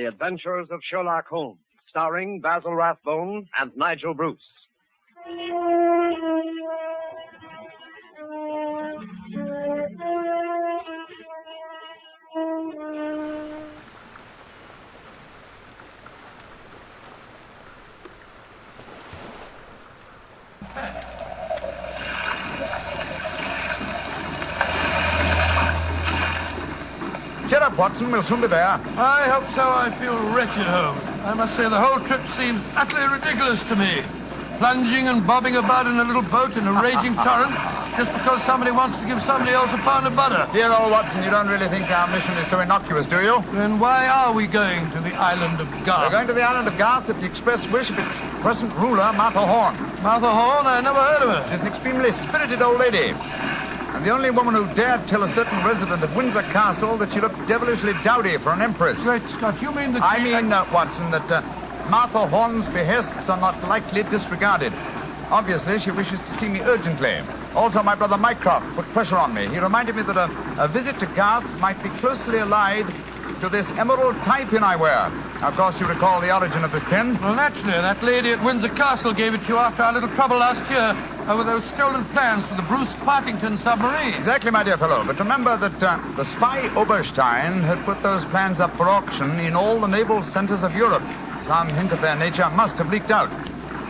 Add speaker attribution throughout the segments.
Speaker 1: The Adventures of Sherlock Holmes, starring Basil Rathbone and Nigel Bruce.
Speaker 2: Cheer up, Watson. We'll soon be there.
Speaker 3: I hope so. I feel wretched, Holmes. I must say the whole trip seems utterly ridiculous to me. Plunging and bobbing about in a little boat in a raging torrent just because somebody wants to give somebody else a pound of butter.
Speaker 2: Dear old Watson, you don't really think our mission is so innocuous, do you?
Speaker 3: Then why are we going to the island of Gath?
Speaker 2: We're going to the island of Gath at the express wish of its present ruler, Martha Horn.
Speaker 3: Martha Horn? I never heard of her.
Speaker 2: She's an extremely spirited old lady. And the only woman who dared tell a certain resident of Windsor Castle that she looked devilishly dowdy for an empress.
Speaker 3: Great Scott, you mean that...
Speaker 2: I mean, Watson, that Martha Horn's behests are not lightly disregarded. Obviously, she wishes to see me urgently. Also, my brother Mycroft put pressure on me. He reminded me that a visit to Gath might be closely allied to this emerald tie pin I wear. Of course, you recall the origin of this pin.
Speaker 3: Well, naturally. That lady at Windsor Castle gave it to you after our little trouble last year over those stolen plans for the Bruce Partington submarine.
Speaker 2: Exactly, my dear fellow. But remember that the spy Oberstein had put those plans up for auction in all the naval centers of Europe. Some hint of their nature must have leaked out.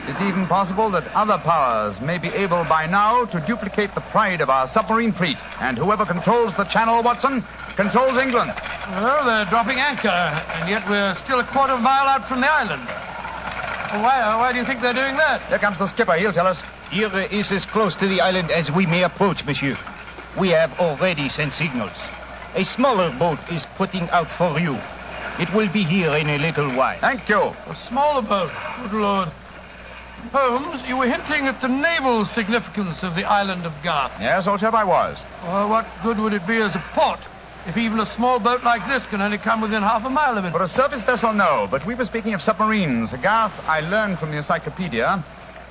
Speaker 2: It's even possible that other powers may be able by now to duplicate the pride of our submarine fleet. And whoever controls the channel, Watson, controls England.
Speaker 3: Well, they're dropping anchor, and yet we're still a quarter of a mile out from the island. Why do you think they're doing that?
Speaker 2: Here comes the skipper. He'll tell us.
Speaker 4: Here is as close to the island as we may approach, monsieur. We have already sent signals. A smaller boat is putting out for you. It will be here in a little while.
Speaker 2: Thank you.
Speaker 3: A smaller boat? Good Lord. Holmes, you were hinting at the naval significance of the island of Gath.
Speaker 2: Yes, old chap, I was.
Speaker 3: Well, what good would it be as a port if even a small boat like this can only come within half a mile of it?
Speaker 2: For a surface vessel, no. But we were speaking of submarines. Gath, I learned from the encyclopedia,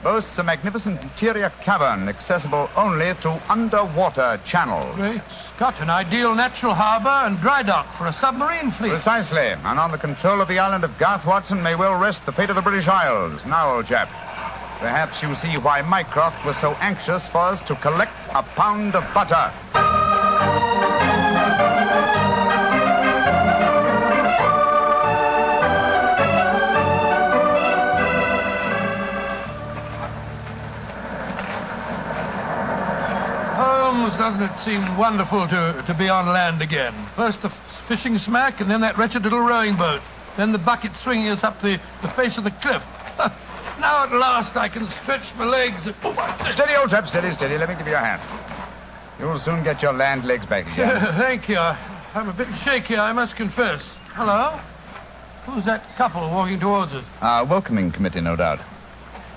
Speaker 2: boasts a magnificent interior cavern accessible only through underwater channels.
Speaker 3: Great Scott, an ideal natural harbor and dry dock for a submarine fleet.
Speaker 2: Precisely. And on the control of the island of Gath, Watson, may well rest the fate of the British Isles. Now, old chap, perhaps you see why Mycroft was so anxious for us to collect a pound of butter.
Speaker 3: Holmes, doesn't it seem wonderful to be on land again? First the fishing smack, and then that wretched little rowing boat. Then the bucket swinging us up the face of the cliff. Now at last I can stretch my legs.
Speaker 2: Steady, old chap, steady. Let me give you a hand. You'll soon get your land legs back again.
Speaker 3: Thank you. I'm a bit shaky, I must confess. Hello? Who's that couple walking towards us?
Speaker 2: Our welcoming committee, no doubt.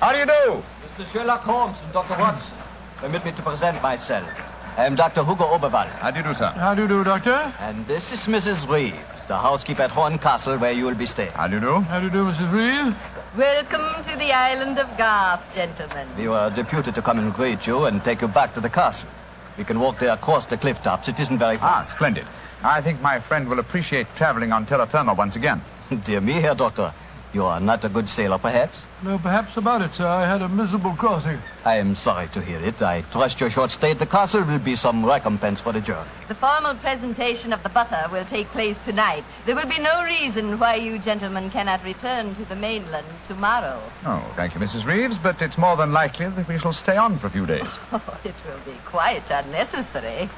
Speaker 2: How do you do?
Speaker 5: Mr. Sherlock Holmes and Dr. Watson. Permit me to present myself. I am Dr. Hugo Oberwald.
Speaker 2: How do you do, sir?
Speaker 3: How do you do, Doctor?
Speaker 5: And this is Mrs. Reeves, the housekeeper at Horn Castle, where you will be staying.
Speaker 2: How do you do?
Speaker 3: How do you do, Mrs. Reeves?
Speaker 6: Welcome to the island of Gath, gentlemen.
Speaker 5: We were deputed to come and greet you and take you back to the castle. We can walk there across the cliff tops. It isn't very far.
Speaker 2: Ah, splendid. I think my friend will appreciate traveling on terra firma once again.
Speaker 5: Dear me, Herr Doctor. You are not a good sailor, perhaps?
Speaker 3: No, perhaps about it, sir. I had a miserable crossing.
Speaker 5: I am sorry to hear it. I trust your short stay at the castle will be some recompense for the journey.
Speaker 6: The formal presentation of the butter will take place tonight. There will be no reason why you gentlemen cannot return to the mainland tomorrow.
Speaker 2: Oh, thank you, Mrs. Reeves, but it's more than likely that we shall stay on for a few days.
Speaker 6: Oh, it will be quite unnecessary.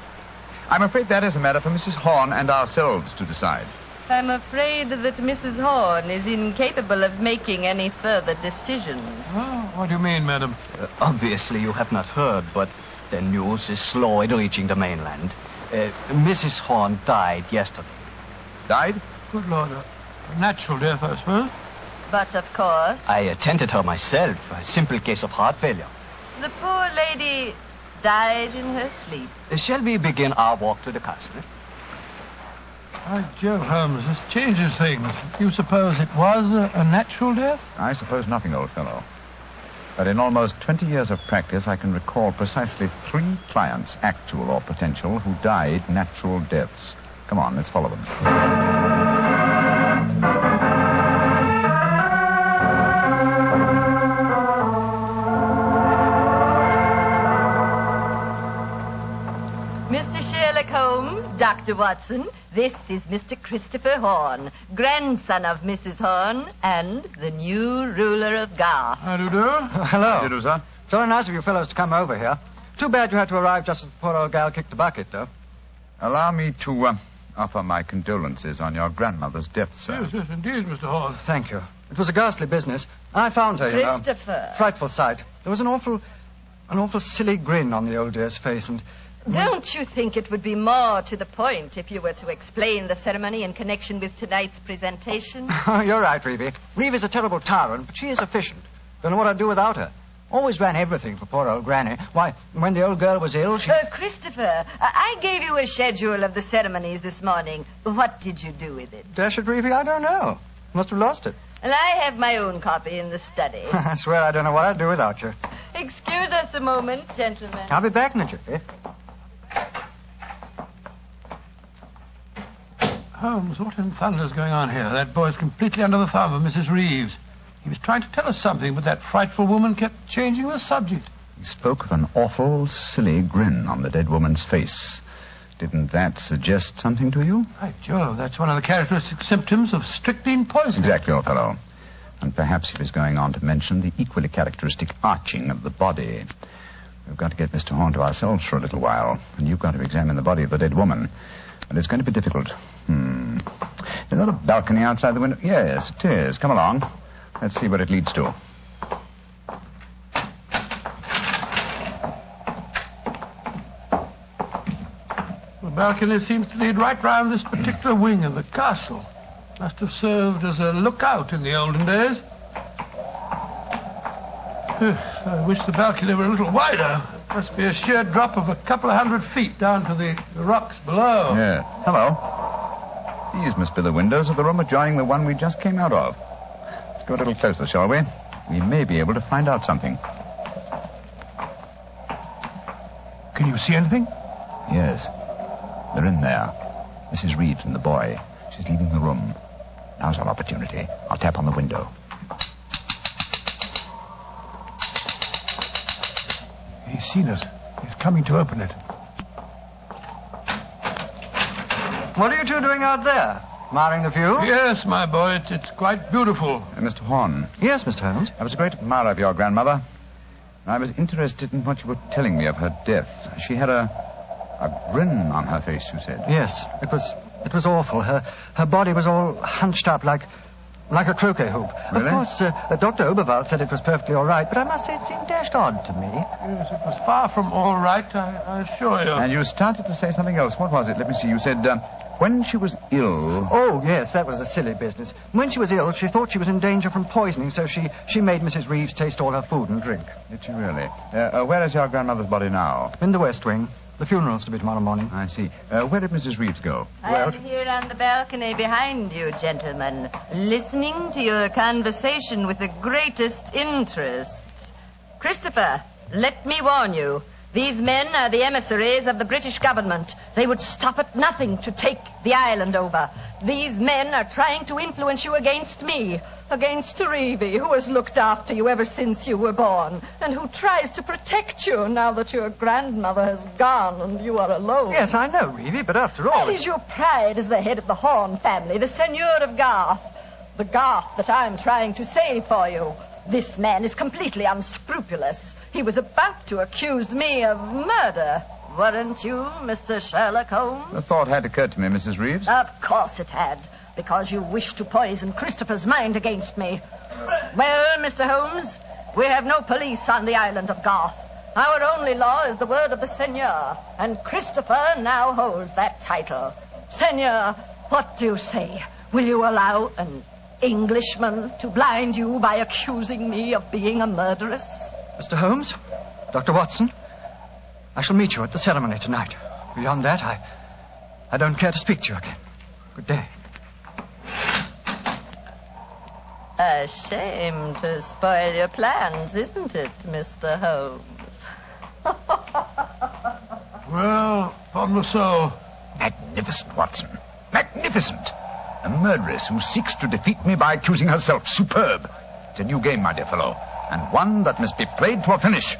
Speaker 2: I'm afraid that is a matter for Mrs. Horn and ourselves to decide.
Speaker 6: I'm afraid that Mrs. Horn is incapable of making any further decisions.
Speaker 3: Oh, what do you mean, madam?
Speaker 5: Obviously, you have not heard, but the news is slow in reaching the mainland. Mrs. Horn died yesterday.
Speaker 2: Died?
Speaker 3: Good Lord, a natural death, I suppose.
Speaker 6: But, of course,
Speaker 5: I attended her myself. A simple case of heart failure.
Speaker 6: the poor lady died in her sleep.
Speaker 5: Shall we begin our walk to the castle?
Speaker 3: By Jove, Holmes, this changes things. You suppose it was a natural death?
Speaker 2: I suppose nothing, old fellow. But in almost 20 years of practice, I can recall precisely 3 clients, actual or potential, who died natural deaths. Come on, let's follow them.
Speaker 6: Mr. Sherlock Holmes, Dr. Watson, this is Mr. Christopher Horn, grandson of Mrs. Horn and the new ruler of Gath.
Speaker 3: How do you do?
Speaker 7: Hello.
Speaker 2: How do you do, sir?
Speaker 7: Very nice of you fellows to come over here. Too bad you had to arrive just as the poor old gal kicked the bucket, though.
Speaker 2: Allow me to offer my condolences on your grandmother's death, sir.
Speaker 3: Yes, yes, indeed, Mr. Horn.
Speaker 7: Thank you. It was a ghastly business. I found her, you know.
Speaker 6: Christopher.
Speaker 7: Frightful sight. There was an awful silly grin on the old dear's face, and...
Speaker 6: Don't you think it would be more to the point if you were to explain the ceremony in connection with tonight's presentation?
Speaker 7: You're right, Reeve. Reeve is a terrible tyrant, but she is efficient. Don't know what I'd do without her. Always ran everything for poor old Granny. Why, when the old girl was ill, she...
Speaker 6: Christopher, I gave you a schedule of the ceremonies this morning. What did you do with it?
Speaker 7: Dash it, Reeve, I don't know. Must have lost it.
Speaker 6: Well, I have my own copy in the study.
Speaker 7: I swear I don't know what I'd do without you.
Speaker 6: Excuse us a moment, gentlemen.
Speaker 7: I'll be back in a jiffy.
Speaker 3: Holmes, what in thunder's going on here? That boy's completely under the thumb of Mrs. Reeves. He was trying to tell us something, but that frightful woman kept changing the subject.
Speaker 2: He spoke of an awful, silly grin on the dead woman's face. Didn't that suggest something to you?
Speaker 3: By Jove, that's one of the characteristic symptoms of strychnine poisoning.
Speaker 2: Exactly, old fellow. And perhaps he was going on to mention the equally characteristic arching of the body. We've got to get Mr. Horn to ourselves for a little while, and you've got to examine the body of the dead woman. But it's going to be difficult. Is that a balcony outside the window? Yes, it is. Come along. Let's see what it leads to.
Speaker 3: The balcony seems to lead right round this particular wing of the castle. Must have served as a lookout in the olden days. I wish the balcony were a little wider. Must be a sheer drop of a couple of 100 feet down to the rocks below.
Speaker 2: Yeah. Hello. These must be the windows of the room adjoining the one we just came out of. Let's go a little closer, shall we? We may be able to find out something.
Speaker 3: Can you see anything?
Speaker 2: Yes. They're in there. Mrs. Reeves and the boy. She's leaving the room. Now's our opportunity. I'll tap on the window.
Speaker 3: He's seen us. He's coming to open it.
Speaker 7: What are you two doing out there? Admiring the view?
Speaker 3: Yes, my boy, it's quite beautiful.
Speaker 2: Mr. Horn.
Speaker 7: Yes, Mr. Holmes.
Speaker 2: I was a great admirer of your grandmother. I was interested in what you were telling me of her death. She had a grin on her face, you said.
Speaker 7: Yes, it was awful. Her body was all hunched up like a croquet hoop.
Speaker 2: Really?
Speaker 7: Of course, Dr. Oberwald said it was perfectly all right, but I must say it seemed dashed odd to me.
Speaker 3: Yes, it was far from all right, I assure you.
Speaker 2: And you started to say something else. What was it? Let me see. You said, when she was ill...
Speaker 7: Oh, yes, that was a silly business. When she was ill, she thought she was in danger from poisoning, so she made Mrs. Reeves taste all her food and drink.
Speaker 2: Did she really? Where is your grandmother's body now?
Speaker 7: In the West Wing. The funeral's to be tomorrow morning.
Speaker 2: I see. Where did Mrs. Reeves go?
Speaker 6: I'm here on the balcony behind you, gentlemen, listening to your conversation with the greatest interest. Christopher, let me warn you. These men are the emissaries of the British government. They would stop at nothing to take the island over. These men are trying to influence you against me, against Reeve, who has looked after you ever since you were born, and who tries to protect you now that your grandmother has gone and you are alone.
Speaker 7: Yes, I know, Reeve, but after all...
Speaker 6: That is your pride as the head of the Horn family, the Seigneur of Gath. The Gath that I'm trying to save for you. This man is completely unscrupulous. He was about to accuse me of murder. Weren't you, Mr. Sherlock Holmes?
Speaker 2: The thought had occurred to me, Mrs. Reeves.
Speaker 6: Of course it had, because you wished to poison Christopher's mind against me. Well, Mr. Holmes, we have no police on the island of Goth. Our only law is the word of the Seigneur, and Christopher now holds that title. Seigneur, what do you say? Will you allow an Englishman to blind you by accusing me of being a murderess?
Speaker 7: Mr. Holmes, Dr. Watson, I shall meet you at the ceremony tonight. Beyond that, I don't care to speak to you again. Good day.
Speaker 6: A shame to spoil your plans, isn't it, Mr. Holmes?
Speaker 3: Well, upon the soul.
Speaker 2: Magnificent, Watson. Magnificent. A murderess who seeks to defeat me by accusing herself. Superb. It's a new game, my dear fellow, and one that must be played to a finish.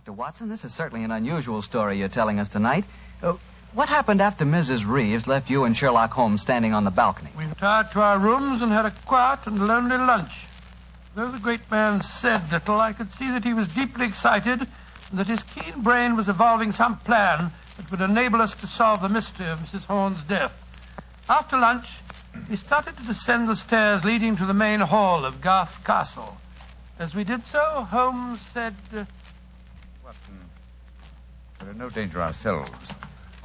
Speaker 5: Dr. Watson, this is certainly an unusual story you're telling us tonight. What happened after Mrs. Reeves left you and Sherlock Holmes standing on the balcony?
Speaker 3: We retired to our rooms and had a quiet and lonely lunch. Though the great man said little, I could see that he was deeply excited and that his keen brain was evolving some plan that would enable us to solve the mystery of Mrs. Horn's death. After lunch, we started to descend the stairs leading to the main hall of Gath Castle. As we did so, Holmes said...
Speaker 2: Watson, we're in no danger ourselves.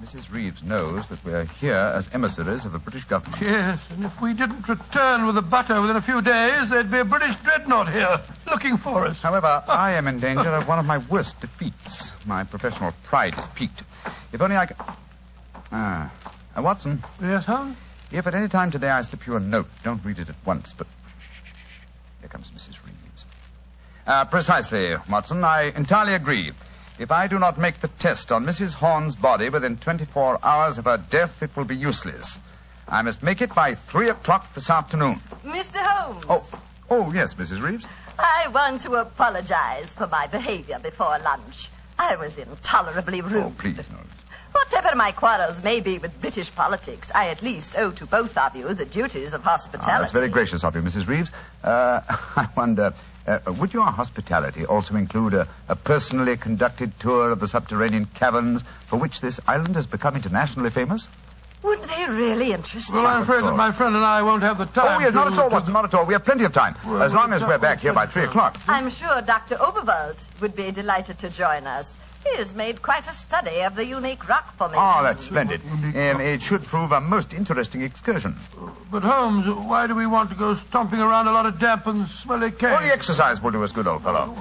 Speaker 2: Mrs. Reeves knows that we're here as emissaries of the British government.
Speaker 3: Yes, and if we didn't return with the butter within a few days, there'd be a British dreadnought here looking for us.
Speaker 2: However, I am in danger of one of my worst defeats. My professional pride is piqued. If only I could... Watson.
Speaker 3: Yes, Holmes?
Speaker 2: If at any time today I slip you a note, don't read it at once, but... Shh. Here comes Mrs. Reeves. Precisely, Watson. I entirely agree. If I do not make the test on Mrs. Horn's body within 24 hours of her death, it will be useless. I must make it by 3 o'clock this afternoon.
Speaker 6: Mr. Holmes.
Speaker 2: Oh, yes, Mrs. Reeves.
Speaker 6: I want to apologize for my behavior before lunch. I was intolerably rude.
Speaker 2: Oh, please, no.
Speaker 6: Whatever my quarrels may be with British politics, I at least owe to both of you the duties of hospitality.
Speaker 2: That's very gracious of you, Mrs. Reeves. I wonder, would your hospitality also include a personally conducted tour of the subterranean caverns for which this island has become internationally famous?
Speaker 6: Would they really interest you?
Speaker 3: Well, I'm afraid that my friend and I won't have the time.
Speaker 2: Oh, yes, not at all, Watson, not at all. We have plenty of time,
Speaker 3: Well,
Speaker 2: as long as we're back here by 3 o'clock.
Speaker 6: I'm sure Dr. Oberwald would be delighted to join us. He has made quite a study of the unique rock formation.
Speaker 2: Oh, that's splendid. It should prove a most interesting excursion.
Speaker 3: But, Holmes, why do we want to go stomping around a lot of damp and smelly caves?
Speaker 2: Well, the exercise will do us good, old fellow.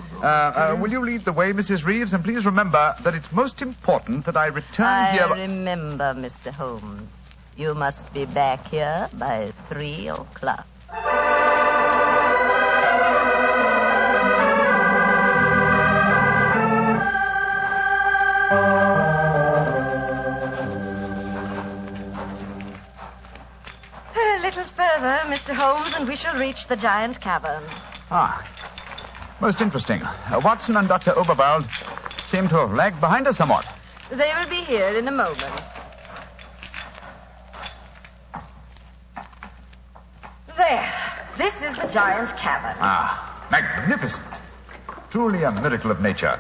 Speaker 2: Will you lead the way, Mrs. Reeves? And please remember that it's most important that I return here...
Speaker 6: I remember, Mr. Holmes. You must be back here by 3 o'clock. A little further, Mr. Holmes, and we shall reach the giant cavern.
Speaker 2: Most interesting. Watson and Dr. Oberwald seem to have lagged behind us somewhat.
Speaker 6: They will be here in a moment. There. This is the giant cavern.
Speaker 2: Magnificent. Truly a miracle of nature.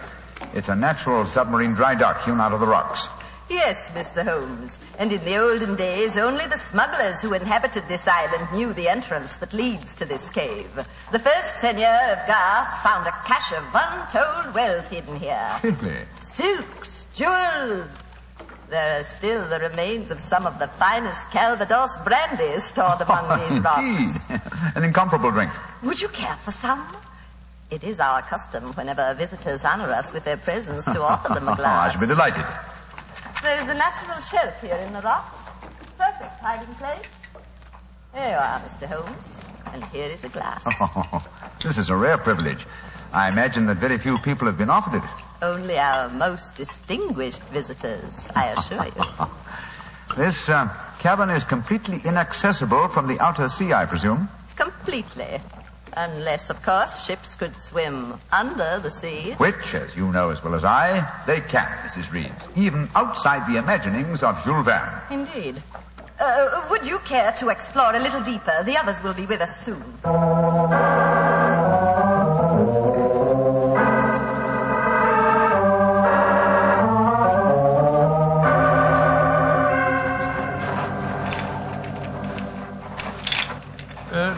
Speaker 2: It's a natural submarine dry dock hewn out of the rocks.
Speaker 6: Yes, Mr. Holmes. And in the olden days, only the smugglers who inhabited this island knew the entrance that leads to this cave. The first seigneur of Gath found a cache of untold wealth hidden here.
Speaker 2: Really?
Speaker 6: Silks, jewels. There are still the remains of some of the finest Calvados brandy stored among these rocks.
Speaker 2: Indeed. An incomparable drink.
Speaker 6: Would you care for some? It is our custom whenever visitors honor us with their presence to offer them a glass.
Speaker 2: I should be delighted.
Speaker 6: There is a natural shelf here in the rocks. Perfect hiding place. Here you are, Mr. Holmes. And here is a glass.
Speaker 2: This is a rare privilege. I imagine that very few people have been offered it.
Speaker 6: Only our most distinguished visitors, I assure you.
Speaker 2: This cavern is completely inaccessible from the outer sea, I presume.
Speaker 6: Completely. Unless, of course, ships could swim under the sea.
Speaker 2: Which, as you know as well as I, they can, Mrs. Reeves. Even outside the imaginings of Jules Verne.
Speaker 6: Indeed. Would you care to explore a little deeper? The others will be with us soon.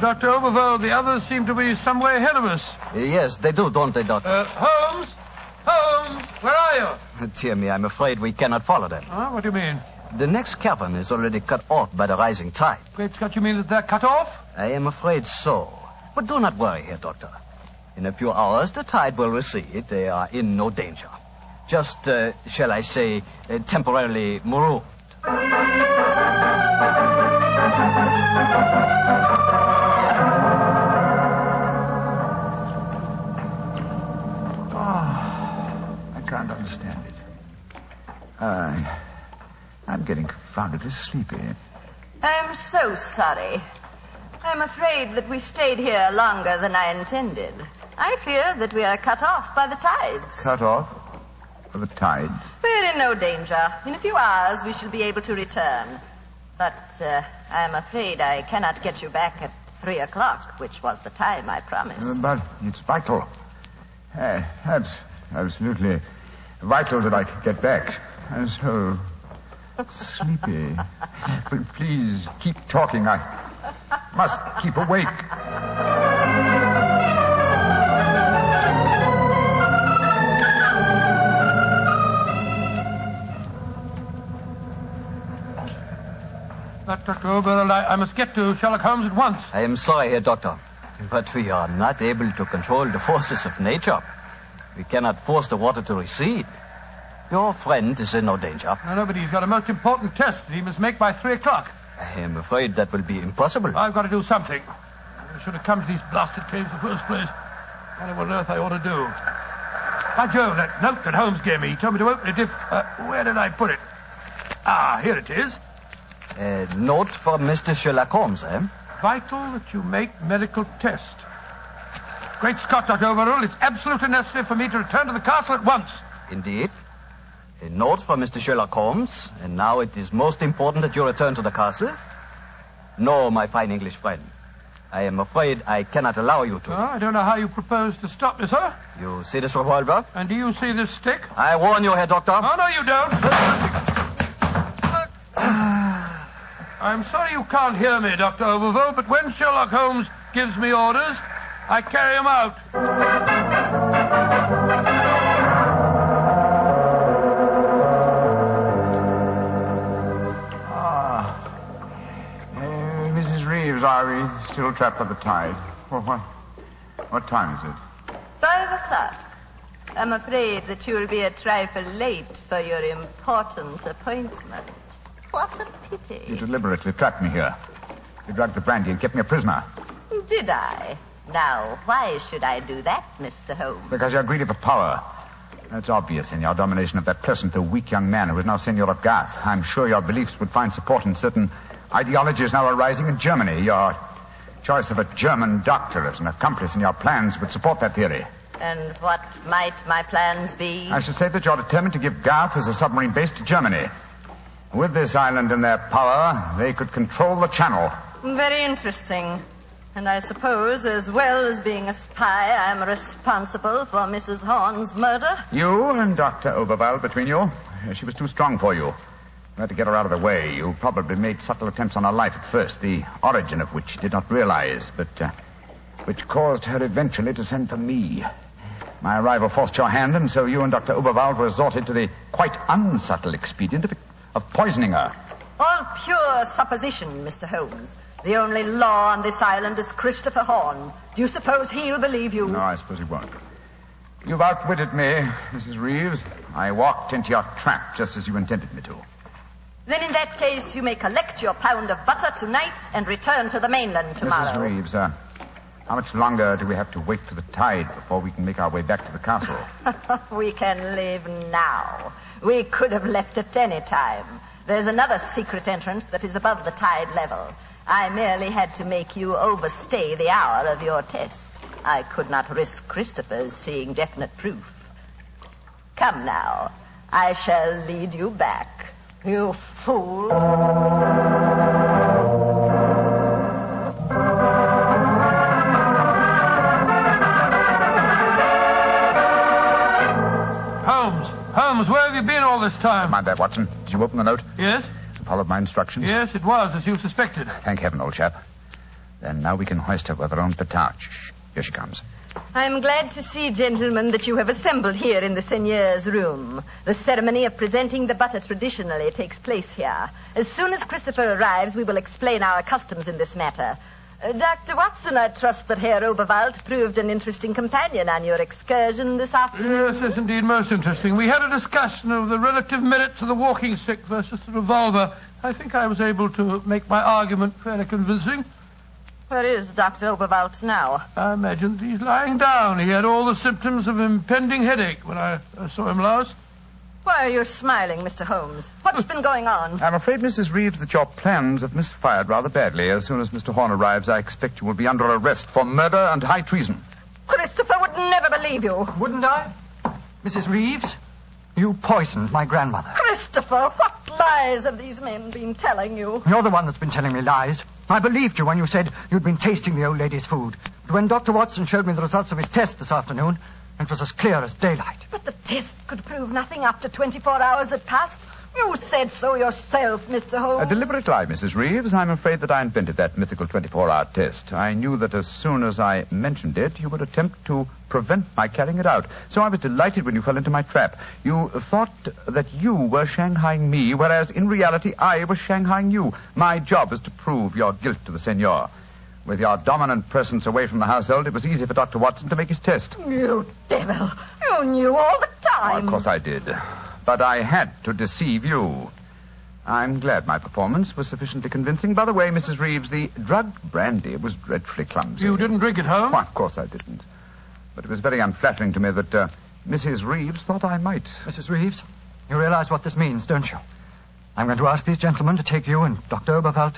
Speaker 3: Dr. Oberwald, the others seem to be some way ahead of us.
Speaker 5: Yes, they do, don't they, Doctor?
Speaker 3: Holmes? Holmes, where are you?
Speaker 5: Dear me, I'm afraid we cannot follow them.
Speaker 3: What do you mean?
Speaker 5: The next cavern is already cut off by the rising tide.
Speaker 3: Great Scott, you mean that they're cut off?
Speaker 5: I am afraid so. But do not worry here, Doctor. In a few hours, the tide will recede. They are in no danger. Just, shall I say, temporarily marooned.
Speaker 2: I can't understand it. I'm getting confoundedly sleepy.
Speaker 6: I'm so sorry. I'm afraid that we stayed here longer than I intended. I fear that we are cut off by the tides.
Speaker 2: Cut off? for the tide?
Speaker 6: We're in no danger. In a few hours, we shall be able to return. But I'm afraid I cannot get you back at 3 o'clock, which was the time I promised.
Speaker 2: But it's vital. Absolutely vital that I get back. I'm so sleepy. But please, keep talking. I must keep awake.
Speaker 3: Dr. Oberl, I must get to Sherlock Holmes at once.
Speaker 5: I am sorry, Herr Doctor, but we are not able to control the forces of nature. We cannot force the water to recede. Your friend is in no danger.
Speaker 3: No, but he's got a most important test that he must make by 3 o'clock.
Speaker 5: I am afraid that will be impossible.
Speaker 3: I've got to do something. I should have come to these blasted caves in the first place. I don't know what on earth I ought to do. By Jove, that note that Holmes gave me, he told me to open it if... where did I put it? Ah, here it is.
Speaker 5: A note from Mr. Sherlock Holmes, eh?
Speaker 3: Vital that you make medical test. Great Scott, Dr. Overall, it's absolutely necessary for me to return to the castle at once.
Speaker 5: Indeed. A note from Mr. Sherlock Holmes, and now it is most important that you return to the castle. No, my fine English friend. I am afraid I cannot allow you to.
Speaker 3: Oh, I don't know how you propose to stop me, sir.
Speaker 5: You see this revolver?
Speaker 3: And do you see this stick?
Speaker 5: I warn you, Herr Doctor.
Speaker 3: Oh, no, you don't. I'm sorry you can't hear me, Dr. Overville, but when Sherlock Holmes gives me orders, I carry them out.
Speaker 2: Mrs. Reeves, are we still trapped by the tide? What time is it?
Speaker 6: 5 o'clock. I'm afraid that you will be a trifle late for your important appointment. What a pity.
Speaker 2: You deliberately trapped me here. You drugged the brandy and kept me a prisoner.
Speaker 6: Did I? Now, why should I do that, Mr. Holmes?
Speaker 2: Because you're greedy for power. That's obvious in your domination of that pleasant though weak young man who is now Senor of Gath. I'm sure your beliefs would find support in certain ideologies now arising in Germany. Your choice of a German doctor as an accomplice in your plans would support that theory.
Speaker 6: And what might my plans be?
Speaker 2: I should say that you're determined to give Gath as a submarine base to Germany. With this island in their power, they could control the channel.
Speaker 6: Very interesting. And I suppose, as well as being a spy, I'm responsible for Mrs. Horn's murder?
Speaker 2: You and Dr. Oberwald between you? She was too strong for you. You had to get her out of the way. You probably made subtle attempts on her life at first, the origin of which you did not realize, but which caused her eventually to send for me. My arrival forced your hand, and so you and Dr. Oberwald resorted to the quite unsubtle expedient of poisoning her.
Speaker 6: All pure supposition, Mr. Holmes. The only law on this island is Christopher Horn. Do you suppose he'll believe you?
Speaker 2: No, I suppose he won't. You've outwitted me, Mrs. Reeves. I walked into your trap just as you intended me to.
Speaker 6: Then in that case, you may collect your pound of butter tonight and return to the mainland tomorrow.
Speaker 2: Mrs. Reeves, how much longer do we have to wait for the tide before we can make our way back to the castle?
Speaker 6: We can leave now. We could have left at any time. There's another secret entrance that is above the tide level. I merely had to make you overstay the hour of your test. I could not risk Christopher's seeing definite proof. Come now. I shall lead you back. You fool.
Speaker 3: Holmes, where have you been all this time?
Speaker 2: Mind that, Watson. Did you open the note?
Speaker 3: Yes.
Speaker 2: Followed my instructions?
Speaker 3: Yes, it was, as you suspected.
Speaker 2: Thank heaven, old chap. Then now we can hoist her with our own petard. Shh. Here she comes.
Speaker 6: I'm glad to see, gentlemen, that you have assembled here in the seigneur's room. The ceremony of presenting the butter traditionally takes place here. As soon as Christopher arrives, we will explain our customs in this matter. Dr. Watson, I trust that Herr Oberwald proved an interesting companion on your excursion this afternoon.
Speaker 3: Yes, indeed, most interesting. We had a discussion of the relative merits of the walking stick versus the revolver. I think I was able to make my argument fairly convincing.
Speaker 6: Where is Dr. Oberwald now?
Speaker 3: I imagine he's lying down. He had all the symptoms of impending headache when I saw him last.
Speaker 6: Why are you smiling, Mr. Holmes? What's been going on?
Speaker 2: I'm afraid, Mrs. Reeves, that your plans have misfired rather badly. As soon as Mr. Horn arrives, I expect you will be under arrest for murder and high treason.
Speaker 6: Christopher would never believe you.
Speaker 7: Wouldn't I? Mrs. Reeves? You poisoned my grandmother.
Speaker 8: Christopher, what lies have these men been telling you?
Speaker 7: You're the one that's been telling me lies. I believed you when you said you'd been tasting the old lady's food. But when Dr. Watson showed me the results of his test this afternoon, it was as clear as daylight.
Speaker 8: But the tests could prove nothing after 24 hours had passed. You said so yourself, Mr. Holmes.
Speaker 2: A deliberate lie, Mrs. Reeves. I'm afraid that I invented that mythical 24-hour test. I knew that as soon as I mentioned it, you would attempt to prevent my carrying it out. So I was delighted when you fell into my trap. You thought that you were shanghaiing me, whereas in reality I was shanghaiing you. My job is to prove your guilt to the senor. With your dominant presence away from the household, it was easy for Dr. Watson to make his test.
Speaker 8: You devil. You knew all the time.
Speaker 2: Oh, of course I did. But I had to deceive you. I'm glad my performance was sufficiently convincing. By the way, Mrs. Reeves, the drugged brandy was dreadfully clumsy.
Speaker 3: You didn't drink it home?
Speaker 2: Why, of course I didn't. But it was very unflattering to me that Mrs. Reeves thought I might.
Speaker 7: Mrs. Reeves, you realize what this means, don't you? I'm going to ask these gentlemen to take you and Dr. Oberwald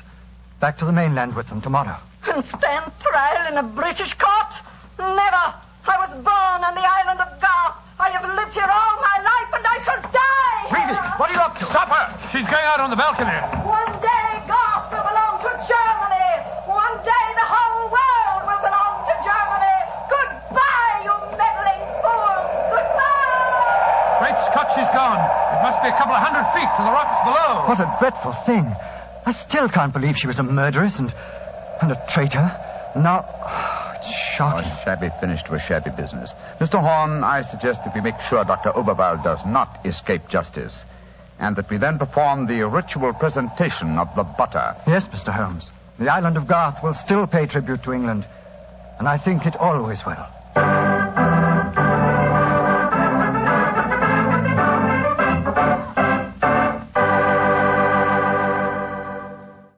Speaker 7: back to the mainland with them tomorrow.
Speaker 8: And stand trial in a British court? Never. I was born on the island of Gath. I have lived here all my life, and I shall die here.
Speaker 7: Reeves, what are you up to?
Speaker 3: Stop her! She's going out on the balcony.
Speaker 8: One day Goth will belong to Germany. One day the whole world will belong to Germany. Goodbye, you meddling fool. Goodbye.
Speaker 3: Great Scott, she's gone. It must be a couple of 100 feet to the rocks below.
Speaker 7: What a dreadful thing. I still can't believe she was a murderess and a traitor. Now, it's shocking.
Speaker 2: A shabby finish to a shabby business. Mr. Horn, I suggest that we make sure Dr. Oberwald does not escape justice, and that we then perform the ritual presentation of the butter.
Speaker 7: Yes, Mr. Holmes. The island of Gath will still pay tribute to England, and I think it always will.